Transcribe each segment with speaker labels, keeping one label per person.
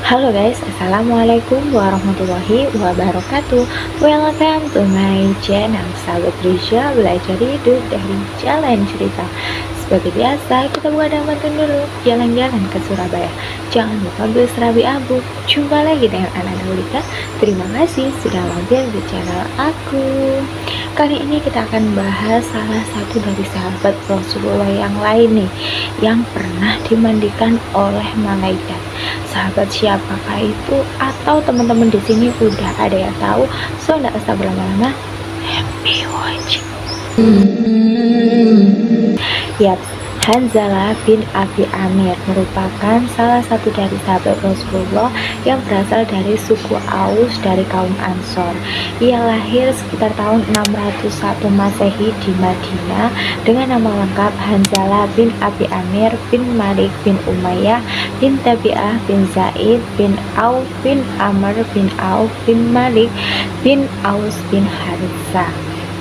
Speaker 1: Halo guys, assalamualaikum warahmatullahi wabarakatuh. Welcome to my channel Sahabat Risha Belajar Hidup dari Jalan Cerita. Seperti biasa, kita buka dan bantu dulu jalan-jalan ke Surabaya. Jangan lupa beli serabi abu. Jumpa lagi dengan Ana Daulika. Terima kasih sudah mampir di channel aku. Kali ini kita akan bahas salah satu dari sahabat Rasulullah yang lain nih, yang pernah dimandikan oleh malaikat. Sahabat siapakah itu? Atau teman-teman di sini udah ada yang tahu? So nggak usah berlama-lama, happy watching. Yap, Hanzalah bin Abi Amir merupakan salah satu dari sahabat Rasulullah yang berasal dari suku Aus dari kaum Ansor. Ia lahir sekitar tahun 601 Masehi di Madinah dengan nama lengkap Hanzalah bin Abi Amir bin Malik bin Umayyah bin Tabi'ah bin Zaid bin Auf bin Amr bin Auf bin Malik bin Aus bin Harithah.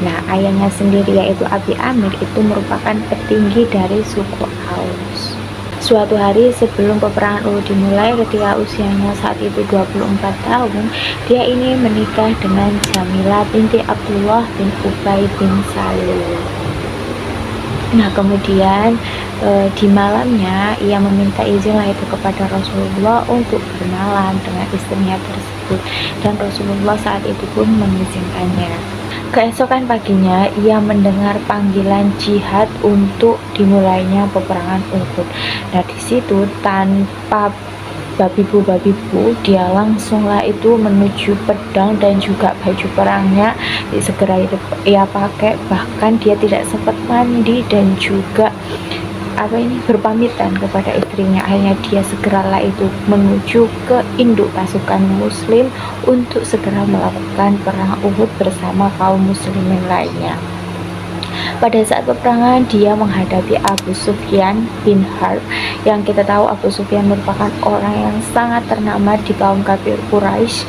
Speaker 1: Nah, ayahnya sendiri yaitu Abi Amir itu merupakan petinggi dari suku Aus. Suatu hari sebelum peperangan Uhud dimulai, ketika usianya saat itu 24 tahun, dia ini menikah dengan Jamilah binti Abdullah bin Ubay bin Salul. Nah, kemudian di malamnya ia meminta izin itu kepada Rasulullah untuk bermalam dengan istrinya tersebut, dan Rasulullah saat itu pun mengizinkannya. Keesokan paginya ia mendengar panggilan jihad untuk dimulainya peperangan Uhud. Nah, di situ tanpa babi-bu dia langsunglah itu menuju pedang dan juga baju perangnya segera ia pakai, bahkan dia tidak sempat mandi dan juga berpamitan kepada istrinya. Akhirnya dia segeralah itu menuju ke induk pasukan muslim untuk segera melakukan perang Uhud bersama kaum muslimin lainnya. Pada saat peperangan dia menghadapi Abu Sufyan bin Harb, yang kita tahu Abu Sufyan merupakan orang yang sangat ternama di kaum kafir Quraisy.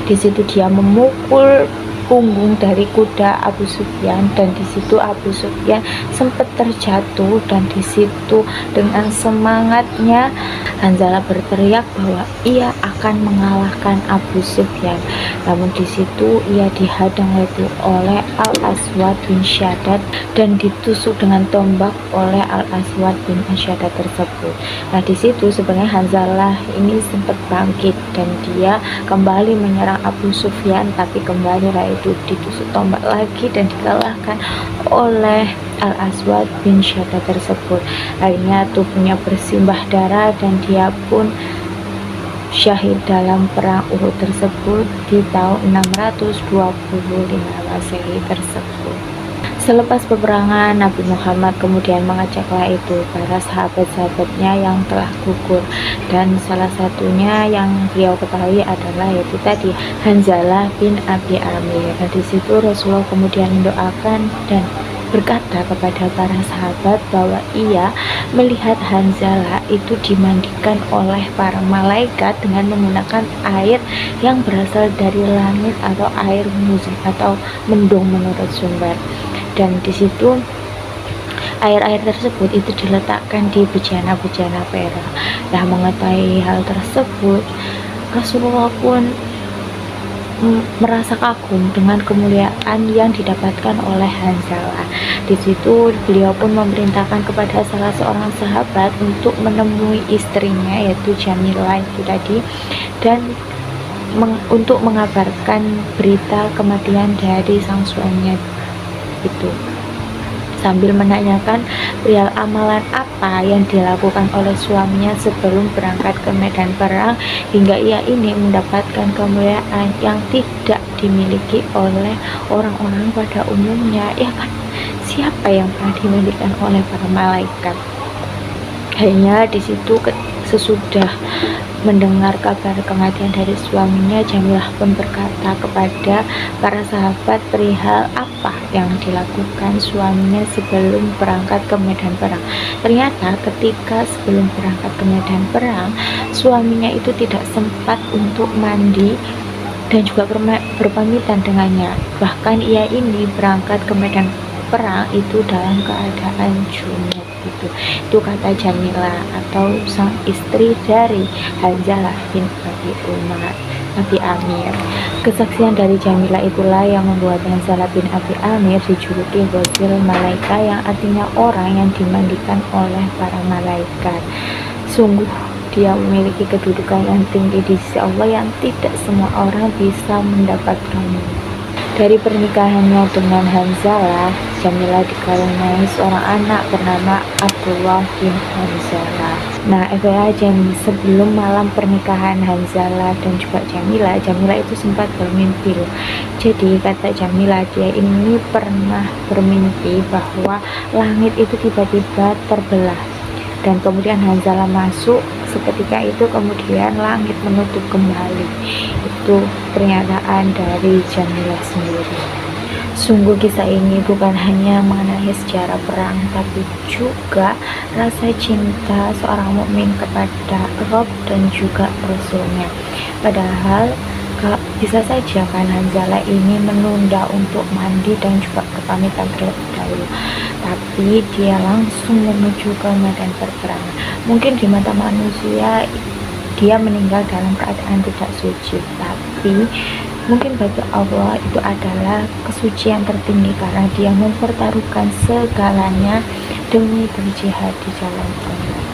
Speaker 1: Di situ dia memukul punggung dari kuda Abu Sufyan, dan di situ Abu Sufyan sempat terjatuh, dan di situ dengan semangatnya Hanzalah berteriak bahwa ia akan mengalahkan Abu Sufyan. Namun di situ ia dihadang oleh Al-Aswad bin Syaddad dan ditusuk dengan tombak oleh Al-Aswad bin Syaddad tersebut. Nah, di situ sebenarnya Hanzalah ini sempat bangkit dan dia kembali menyerang Abu Sufyan, tapi kembali itu ditusuk tombak lagi dan dikalahkan oleh Al-Aswad bin Syaddad tersebut. Akhirnya tubuhnya bersimbah darah dan dia pun syahid dalam perang Uhud tersebut di tahun 625 Masehi tersebut. Selepas peperangan, Nabi Muhammad kemudian mengajaklah itu para sahabat-sahabatnya yang telah gugur, dan salah satunya yang beliau ketahui adalah yaitu tadi Hanzalah bin Abi Amir. Nah, di situ Rasulullah kemudian mendoakan dan berkata kepada para sahabat bahwa ia melihat Hanzalah itu dimandikan oleh para malaikat dengan menggunakan air yang berasal dari langit atau air muzin atau mendung menurut sumber. Dan di situ air-air tersebut itu diletakkan di bejana-bejana perak. Nah, mengetahui hal tersebut, Rasulullah pun merasa kagum dengan kemuliaan yang didapatkan oleh Hanzalah. Di situ beliau pun memerintahkan kepada salah seorang sahabat untuk menemui istrinya yaitu Jamilah itu tadi, dan untuk mengabarkan berita kematian dari sang suaminya itu, sambil menanyakan perihal amalan apa yang dilakukan oleh suaminya sebelum berangkat ke medan perang hingga ia ini mendapatkan kemuliaan yang tidak dimiliki oleh orang-orang pada umumnya. Ya kan, siapa yang pernah dimilikan oleh para malaikat? Akhirnya di situ sesudah mendengar kabar kematian dari suaminya, Jamilah pun berkata kepada para sahabat perihal apa yang dilakukan suaminya sebelum berangkat ke medan perang. Ternyata ketika sebelum berangkat ke medan perang, suaminya itu tidak sempat untuk mandi dan juga berpamitan dengannya. Bahkan ia ini berangkat ke medan perang itu dalam keadaan junub. Itu kata Jamila atau sang istri dari Hanzalah bin Abi Amir. Kesaksian dari Jamila itulah yang membuat Hanzalah bin Abi Amir dijuluki Ghossil Malaika, yang artinya orang yang dimandikan oleh para malaikat. Sungguh dia memiliki kedudukan yang tinggi di sisi Allah yang tidak semua orang bisa mendapatkannya. Dari pernikahannya dengan Hanzalah, Jamila dikaruniai seorang anak bernama Abdullah bin Hanzalah. Nah, aja nih, sebelum malam pernikahan Hanzalah dan juga Jamila itu sempat bermimpi loh. Jadi kata Jamila, dia ini pernah bermimpi bahwa langit itu tiba-tiba terbelah, dan kemudian Hanzalah masuk. Seketika itu kemudian langit menutup kembali. Itu pernyataan dari Jamila sendiri. Sungguh kisah ini bukan hanya mengenai sejarah perang, tapi juga rasa cinta seorang mukmin kepada Rob dan juga Rasulnya. Padahal bisa saja kan Hanzalah ini menunda untuk mandi dan juga berpamitan terlebih dahulu, tapi dia langsung menuju ke medan perperangan. Mungkin di mata manusia dia meninggal dalam keadaan tidak suci, tapi mungkin bagi Allah itu adalah kesucian tertinggi karena dia mempertaruhkan segalanya demi berjihad di jalan Allah.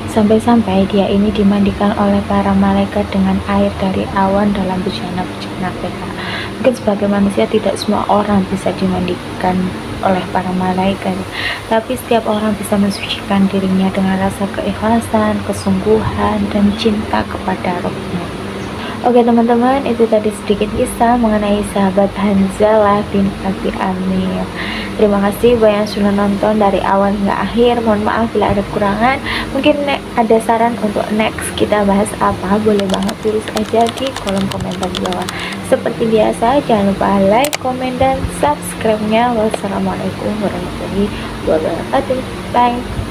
Speaker 1: Sampai-sampai dia ini dimandikan oleh para malaikat dengan air dari awan dalam bejana-bejana perak. Mungkin sebagai manusia tidak semua orang bisa dimandikan oleh para malaikat, tapi setiap orang bisa mensucikan dirinya dengan rasa keikhlasan, kesungguhan, dan cinta kepada Rabbnya. Oke teman-teman, itu tadi sedikit kisah mengenai sahabat Hanzalah bin Abi Amir. Terima kasih buat yang sudah nonton dari awal hingga akhir. Mohon maaf bila ada kekurangan. Mungkin ada saran untuk next kita bahas apa, boleh banget tulis aja di kolom komentar di bawah. Seperti biasa, jangan lupa like, komen, dan subscribe-nya. Wassalamualaikum warahmatullahi wabarakatuh. Bye.